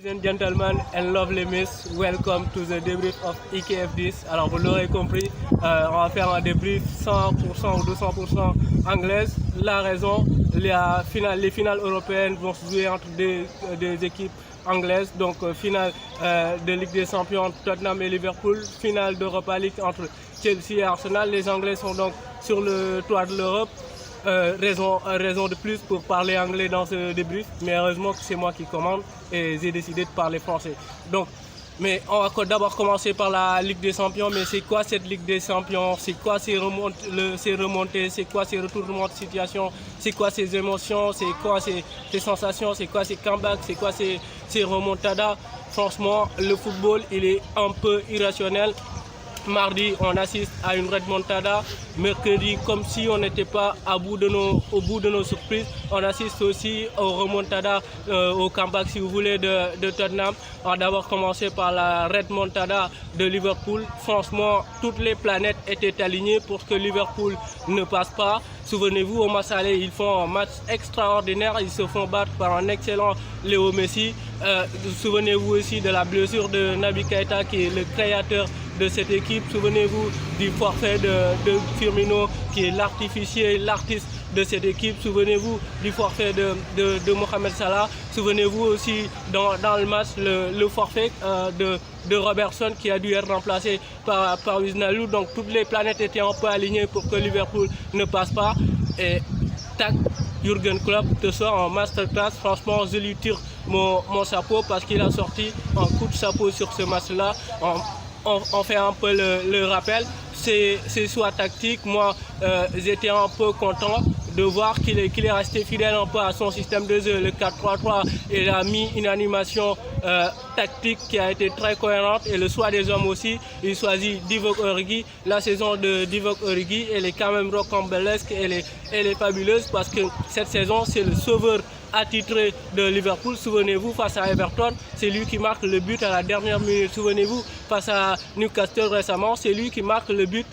and gentlemen and lovely miss, welcome to the debrief of EKF10. Alors vous l'aurez compris, on va faire un débrief 100% ou 200% anglaise. La raison, les finales européennes vont se jouer entre des équipes anglaises. Donc finale de Ligue des Champions entre Tottenham et Liverpool, finale d'Europa League entre Chelsea et Arsenal. Les Anglais sont donc sur le toit de l'Europe. Raison de plus pour parler anglais dans ce débrief, mais heureusement que c'est moi qui commande et j'ai décidé de parler français. Donc, mais on va d'abord commencer par la Ligue des Champions. Mais c'est quoi cette Ligue des Champions? C'est quoi ces remontées? C'est quoi ces retournements de situation? C'est quoi ces émotions? C'est quoi ces sensations? C'est quoi ces comebacks? C'est quoi ces remontadas? Franchement, le football, il est un peu irrationnel. Mardi, on assiste à une remontada. Mercredi, comme si on n'était pas au bout de nos surprises, on assiste aussi aux remontada, au comeback si vous voulez de Tottenham. On va d'abord commencer par la remontada de Liverpool. Franchement, toutes les planètes étaient alignées pour que Liverpool ne passe pas. Souvenez-vous, au match aller, ils font un match extraordinaire. Ils se font battre par un excellent Léo Messi. Souvenez-vous aussi de la blessure de Naby Keita, qui est le créateur de cette équipe. Souvenez-vous du forfait de Firmino, qui est l'artificier, l'artiste de cette équipe. Souvenez-vous du forfait de Mohamed Salah. Souvenez-vous aussi dans le match le forfait de Robertson, qui a dû être remplacé par Wijnaldum. Donc toutes les planètes étaient un peu alignées pour que Liverpool ne passe pas. Et tac, Jürgen Klopp te sort en masterclass. Franchement, je lui tire mon chapeau parce qu'il a sorti un coup de chapeau sur ce match-là. On fait un peu le rappel. C'est soit tactique. Moi, j'étais un peu content de voir qu'il est resté fidèle un peu à son système de jeu, le 4-3-3. Il a mis une animation tactique qui a été très cohérente. Et le choix des hommes aussi, il choisit Divock Origi. La saison de Divock Origi, elle est quand même rocambolesque, elle est fabuleuse parce que cette saison, c'est le sauveur attitré de Liverpool. Souvenez-vous, face à Everton, c'est lui qui marque le but à la dernière minute. Souvenez-vous, face à Newcastle récemment, c'est lui qui marque le but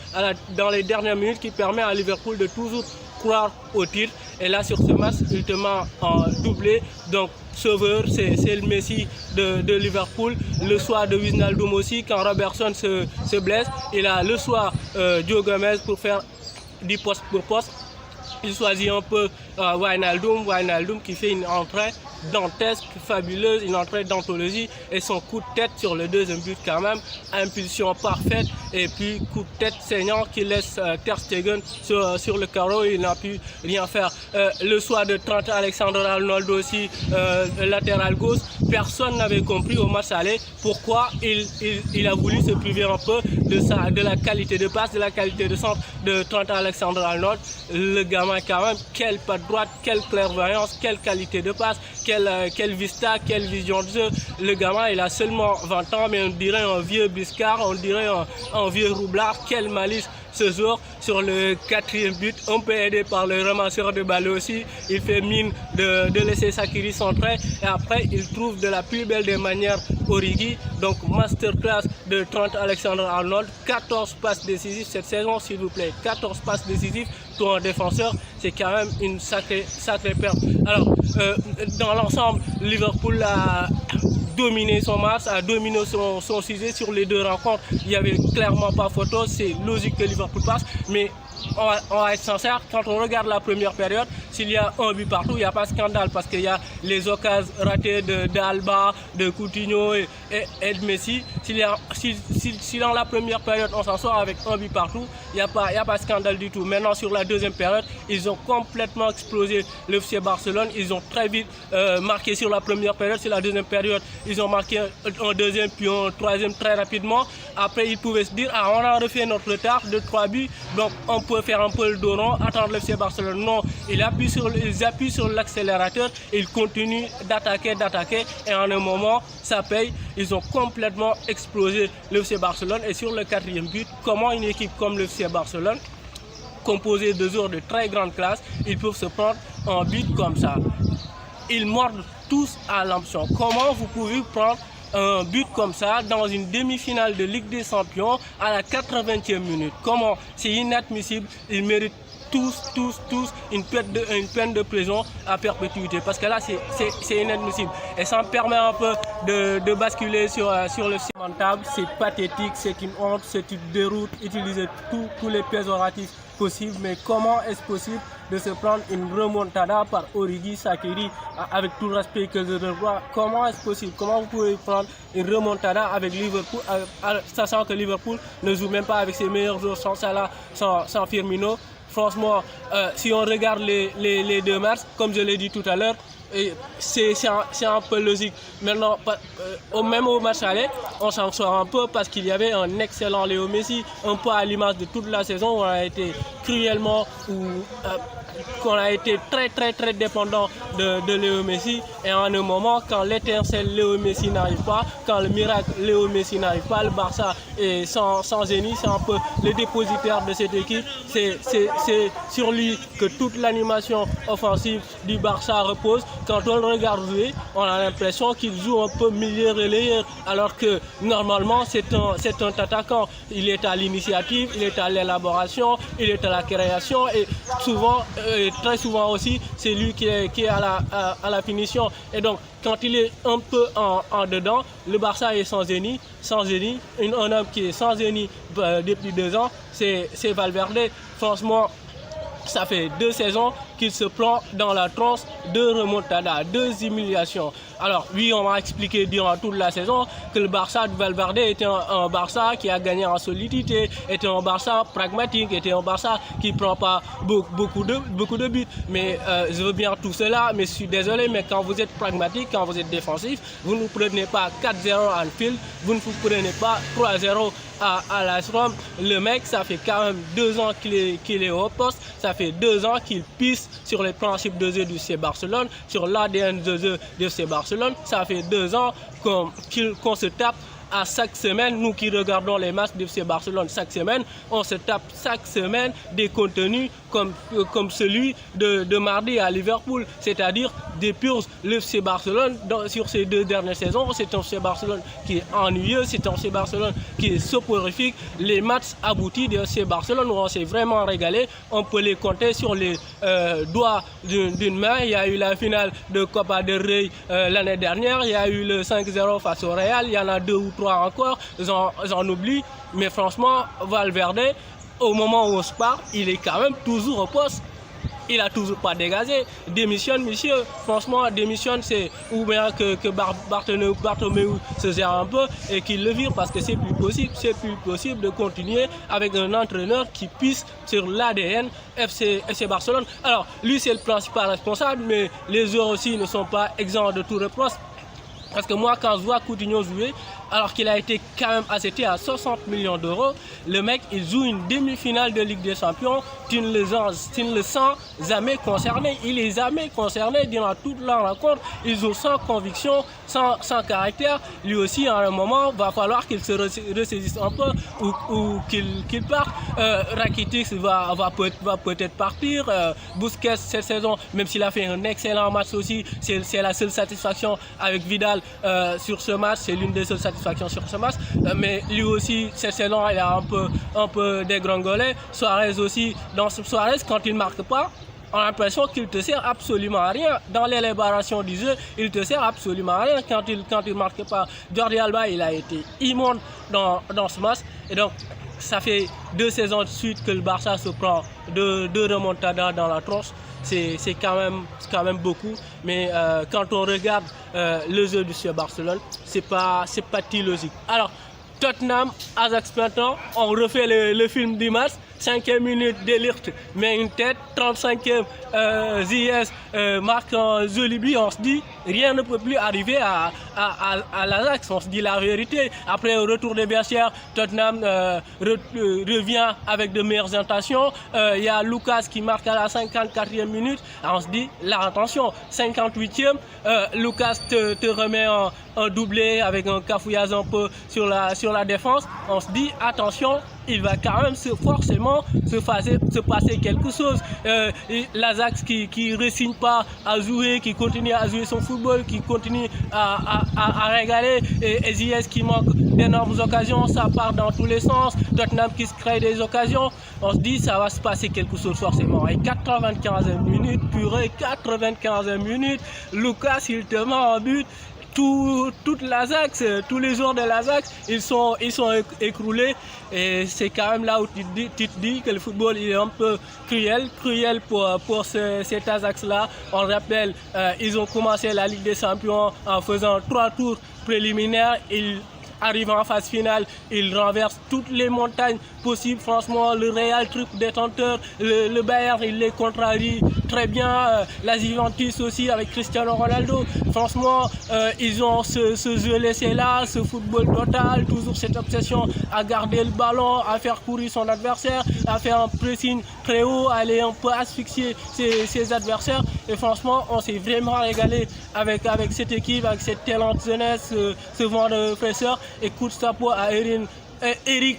dans les dernières minutes, qui permet à Liverpool de toujours croire au titre. Et là, sur ce match, il te met en doublé. Donc, sauveur, c'est le Messi de Liverpool. Le choix de Wijnaldum aussi, quand Robertson se blesse. Il a le choix Joe Gomez pour faire du poste pour poste. Il choisit un peu Wijnaldum qui fait une entrée dantesque, fabuleuse, une entrée d'anthologie, et son coup de tête sur le deuxième but quand même, impulsion parfaite, et puis coup de tête saignant qui laisse Ter Stegen sur le carreau. Il n'a pu rien faire. Le choix de Trent Alexander-Arnold aussi, latéral gauche, personne n'avait compris au match aller pourquoi il a voulu se priver un peu de la qualité de passe, de la qualité de centre de Trent Alexander-Arnold. Le gamin quand même, quelle patte droite, quelle clairvoyance, quelle qualité de passe, quelle vista, quelle vision de jeu. Le gamin, il a seulement 20 ans, mais on dirait un vieux biscard, on dirait un vieux roublard. Quelle malice ce jour sur le 4e but, un peu aidé par le ramasseur de balles aussi. Il fait mine de laisser Sakiri centrer, et après il trouve de la plus belle des manières Origi. Donc masterclass de Trent Alexander-Arnold. 14 passes décisives cette saison, s'il vous plaît. 14 passes décisives pour un défenseur, c'est quand même une sacrée perte. Alors, dans l'ensemble, Liverpool a dominé son match, a dominé son sujet sur les deux rencontres. Il n'y avait clairement pas photo. C'est logique que Liverpool passe, mais on va être sincère, quand on regarde la première période, s'il y a un but partout, il n'y a pas de scandale, parce qu'il y a les occasions ratées d'Alba, de Coutinho et de Messi. Si dans la première période on s'en sort avec un but partout, il n'y a pas de scandale du tout. Maintenant, sur la deuxième période, ils ont complètement explosé le FC Barcelone. Ils ont très vite marqué sur la première période. Sur la deuxième période, ils ont marqué un deuxième puis un troisième très rapidement. Après, ils pouvaient se dire, on a refait notre retard de 3 buts, donc on peut faire un peu le dos rond, attendre le FC Barcelone. Non, ils appuient sur l'accélérateur, ils continuent d'attaquer, et en un moment, ça paye. Ils ont complètement explosé le FC Barcelone. Et sur le 4e but, comment une équipe comme le FC Barcelone, composée de joueurs de très grande classe, ils peuvent se prendre un but comme ça? Ils mordent tous à l'hameçon. Comment vous pouvez prendre un but comme ça dans une demi-finale de Ligue des Champions à la 80e minute? Comment? C'est inadmissible. Ils méritent tous une peine de prison à perpétuité. Parce que là, c'est inadmissible. Et ça me permet un peu de basculer sur le lamentable. C'est pathétique, c'est une honte, c'est une déroute. Utiliser tous les péjoratifs possibles. Mais comment est-ce possible de se prendre une remontada par Origi Sakiri, avec tout le respect que je dois? Comment est-ce possible? Comment vous pouvez prendre une remontada avec Liverpool, sachant que Liverpool ne joue même pas avec ses meilleurs joueurs, sans Salah, sans Firmino? Franchement, si on regarde les deux matchs, comme je l'ai dit tout à l'heure, c'est un peu logique. Maintenant, même au match aller, on s'en sort un peu parce qu'il y avait un excellent Léo Messi, un peu à l'image de toute la saison où on a été cruellement qu'on a été très dépendant de Léo Messi. Et en un moment, quand l'étincelle Léo Messi n'arrive pas, quand le miracle Léo Messi n'arrive pas, le Barça est sans génie, c'est un peu le dépositaire de cette équipe. C'est sur lui que toute l'animation offensive du Barça repose. Quand on le regarde jouer, on a l'impression qu'il joue un peu milieu relayeur, alors que normalement c'est un attaquant. Il est à l'initiative, il est à l'élaboration, il est à la création et très souvent aussi, c'est lui qui est à la finition. Et donc, quand il est un peu en dedans, le Barça est sans génie. Un homme qui est sans génie depuis 2 ans, c'est Valverde. Franchement, ça fait 2 saisons qu'il se prend dans la transe de remontada, 2 humiliations. Alors oui, on m'a expliqué durant toute la saison que le Barça de Valverde était un Barça qui a gagné en solidité, était un Barça pragmatique, était un Barça qui ne prend pas beaucoup de buts. Mais je veux bien tout cela, mais je suis désolé, mais quand vous êtes pragmatique, quand vous êtes défensif, vous ne prenez pas 4-0 à Anfield, vous ne vous prenez pas 3-0 à la Rome. Le mec, ça fait quand même 2 ans qu'il est au poste, ça fait 2 ans qu'il pisse sur les principes de jeu du FC Barcelone, sur l'ADN de jeu du FC Barcelone. Ça fait 2 ans qu'on se tape à chaque semaine, nous qui regardons les matchs du FC Barcelone chaque semaine, on se tape chaque semaine des contenus comme celui de mardi à Liverpool, c'est-à-dire des purges. Le FC Barcelone, sur ces 2 dernières saisons, c'est un FC Barcelone qui est ennuyeux, c'est un FC Barcelone qui est soporifique. Les matchs aboutis du FC Barcelone où on s'est vraiment régalé, on peut les compter sur les doigts d'une main. Il y a eu la finale de Copa del Rey l'année dernière, il y a eu le 5-0 face au Real, il y en a 2 ou 3 encore, j'en oublie. Mais franchement, Valverde, au moment où on se parle, il est quand même toujours au poste. Il n'a toujours pas dégagé. Démissionne, monsieur. Franchement, démissionne, c'est ou bien que Bartomeu se gère un peu et qu'il le vire parce que c'est plus possible. C'est plus possible de continuer avec un entraîneur qui pisse sur l'ADN FC Barcelone. Alors, lui, c'est le principal responsable, mais les autres aussi ne sont pas exempts de tout reproche. Parce que moi, quand je vois Coutinho jouer, alors qu'il a été quand même acheté à 60 millions d'euros, le mec, il joue une demi-finale de Ligue des Champions, tu ne le sens jamais concerné. Il est jamais concerné durant toute la rencontre. Il joue sans conviction, sans caractère. Lui aussi, à un moment, va falloir qu'il se ressaisisse un peu ou qu'il parte. Rakitic va peut-être partir. Busquets, cette saison, même s'il a fait un excellent match aussi, c'est la seule satisfaction avec Vidal sur ce match. C'est l'une des seules satisfactions sur ce match. Mais lui aussi, cette saison, il a un peu dégringolé. Suarez aussi, Suarez, quand il ne marque pas, on a l'impression qu'il te sert absolument à rien. Dans l'élaboration du jeu, il te sert absolument à rien quand il ne marque pas. Jordi Alba, il a été immonde dans ce match. Et donc, ça fait 2 saisons de suite que le Barça se prend 2 remontadas dans la tronche. C'est quand même beaucoup. Mais quand on regarde le jeu du FC Barcelone, c'est pas illogique. Alors, Tottenham, Ajax maintenant, on refait le film du match. 5e minute, De Ligt met une tête, 35e, Ziyech marque un joli but. On se dit, rien ne peut plus arriver à l'Ajax. On se dit la vérité. Après, au retour des vestiaires, Tottenham revient avec de meilleures intentions. Il y a Lucas qui marque à la 54e minute. On se dit, là, attention, 58e, Lucas te remet un doublé avec un cafouillage un peu sur la défense. On se dit, attention, il va quand même forcément se passer quelque chose. L'Ajax qui ne resigne pas à jouer, qui continue à jouer son foot football qui continue à régaler et Ziyech qui manque d'énormes occasions, ça part dans tous les sens. Tottenham qui se crée des occasions. On se dit ça va se passer quelque chose forcément. Et 95e minute, purée, 95e minute, Lucas il te met en but. Toute l'Ajax, tous les joueurs de l'Ajax, ils sont écroulés et c'est quand même là où tu te dis que le football il est un peu cruel pour cet Ajax-là. On rappelle, ils ont commencé la Ligue des Champions en faisant 3 tours préliminaires. Ils arrivent en phase finale, ils renversent toutes les montagnes possibles. Franchement, le Real triple détenteur, le Bayern, il les contrarie très bien. La Juventus aussi avec Cristiano Ronaldo. Franchement, ils ont ce jeu laissé là, ce football total, toujours cette obsession à garder le ballon, à faire courir son adversaire, à faire un pressing très haut, à aller un peu asphyxier ses adversaires. Et franchement, on s'est vraiment régalé avec cette équipe, avec cette talent jeunesse, ce vent de fraîcheur. Et coup de chapeau à Eric,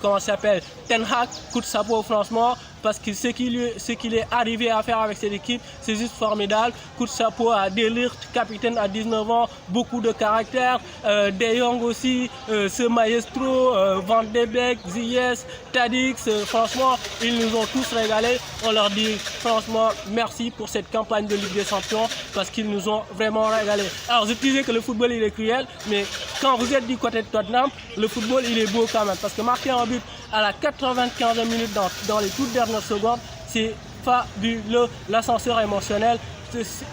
comment s'appelle, Ten Hag, coup de chapeau franchement, parce que ce qu'il est arrivé à faire avec cette équipe, c'est juste formidable. Coup de chapeau à De Ligt, capitaine à 19 ans, beaucoup de caractère. De Jong aussi, ce maestro, Van de Beek, Ziyech, Tadix, franchement, ils nous ont tous régalés. On leur dit franchement merci pour cette campagne de Ligue des Champions, parce qu'ils nous ont vraiment régalés. Alors je disais que le football il est cruel, mais quand vous êtes du côté de Tottenham, le football il est beau quand même, parce que marquer un but à la 95e minute dans les toutes dernières secondes, c'est fabuleux. L'ascenseur émotionnel,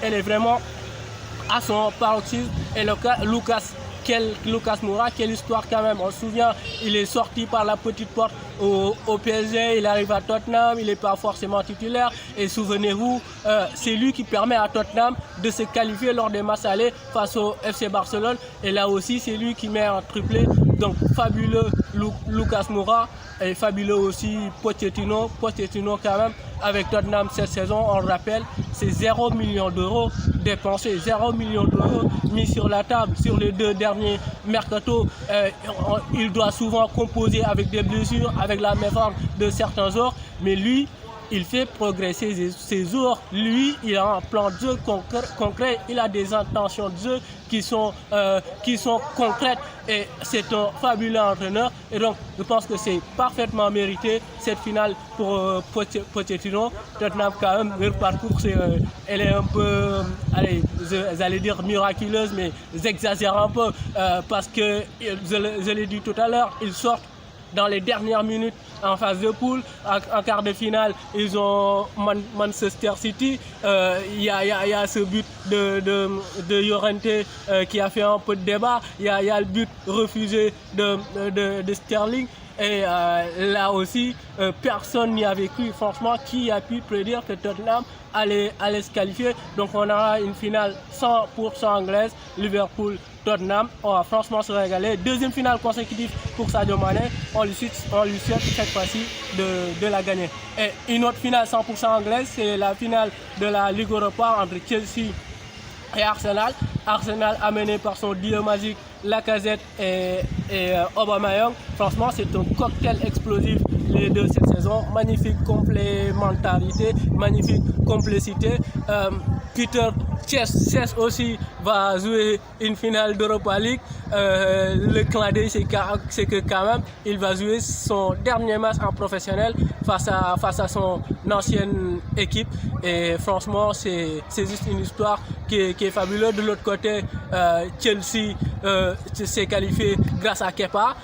elle est vraiment à son paroxysme. Et Lucas Moura, quelle histoire quand même. On se souvient, il est sorti par la petite porte au PSG, il arrive à Tottenham, il n'est pas forcément titulaire. Et souvenez-vous, c'est lui qui permet à Tottenham de se qualifier lors des matchs allés face au FC Barcelone. Et là aussi, c'est lui qui met un triplé. Donc fabuleux Lucas Moura et fabuleux aussi Pochettino quand même avec Tottenham cette saison. On le rappelle, c'est 0 million d'euros dépensés, 0 million d'euros mis sur la table sur les 2 derniers mercato. Il doit souvent composer avec des blessures, avec la méforme de certains joueurs, mais lui, il fait progresser ses joueurs. Lui, il a un plan de jeu concret, il a des intentions de jeu qui sont concrètes et c'est un fabuleux entraîneur. Et donc, je pense que c'est parfaitement mérité cette finale pour Pochettino. Tottenham, quand même, leur parcours, elle est un peu, allez, j'allais dire miraculeuse, mais j'exagère un peu parce que, je l'ai dit tout à l'heure, ils sortent dans les dernières minutes en phase de poule. En quart de finale, ils ont Manchester City. Il y a ce but de Llorente qui a fait un peu de débat. Il y a le but refusé de Sterling. Et là aussi, personne n'y avait cru. Franchement, qui a pu prédire que Tottenham allait se qualifier? Donc on aura une finale 100% anglaise, Liverpool-Tottenham. On va franchement se régaler. Deuxième finale consécutive pour Sadio Mané. On lui souhaite cette fois-ci de la gagner. Et une autre finale 100% anglaise, c'est la finale de la Ligue Europa entre Chelsea et Arsenal. Arsenal amené par son duo magique Lacazette et Aubameyang. Franchement, c'est un cocktail explosif les deux cette saison. Magnifique complémentarité, magnifique complicité. Peter Cech aussi va jouer une finale d'Europa League. Le clin d'œil, c'est que quand même, il va jouer son dernier match en professionnel face à son ancienne équipe. Et franchement, c'est juste une histoire qui est fabuleuse. De l'autre côté, Chelsea s'est qualifié grâce à Kepa.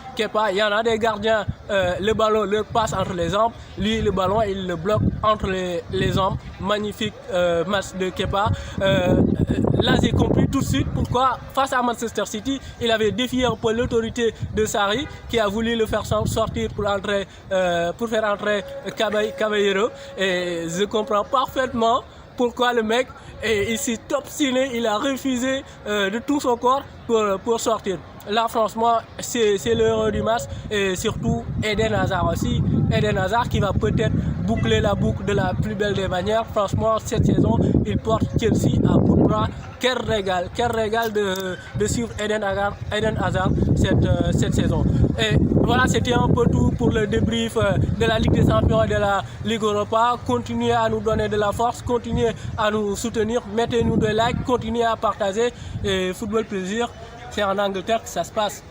Il y en a des gardiens, le ballon leur passe entre les jambes. Lui, le ballon, il le bloque entre les jambes. Magnifique match de Kepa. Là, j'ai compris tout de suite pourquoi, face à Manchester City, il avait défié un peu l'autorité de Sarri, qui a voulu le faire sortir pour faire entrer Caballero. Et je comprends parfaitement pourquoi le mec, il s'est obstiné, il a refusé de tout son corps pour sortir. Là, franchement, c'est l'heure du match. Et surtout, Eden Hazard aussi. Eden Hazard qui va peut-être boucler la boucle de la plus belle des manières. Franchement, cette saison, il porte Chelsea à bout de bras. Quel régal de suivre Eden Hazard cette saison. Et voilà, c'était un peu tout pour le débrief de la Ligue des Champions et de la Ligue Europa. Continuez à nous donner de la force, continuez à nous soutenir, mettez-nous des likes, continuez à partager. Et football plaisir, c'est en Angleterre que ça se passe.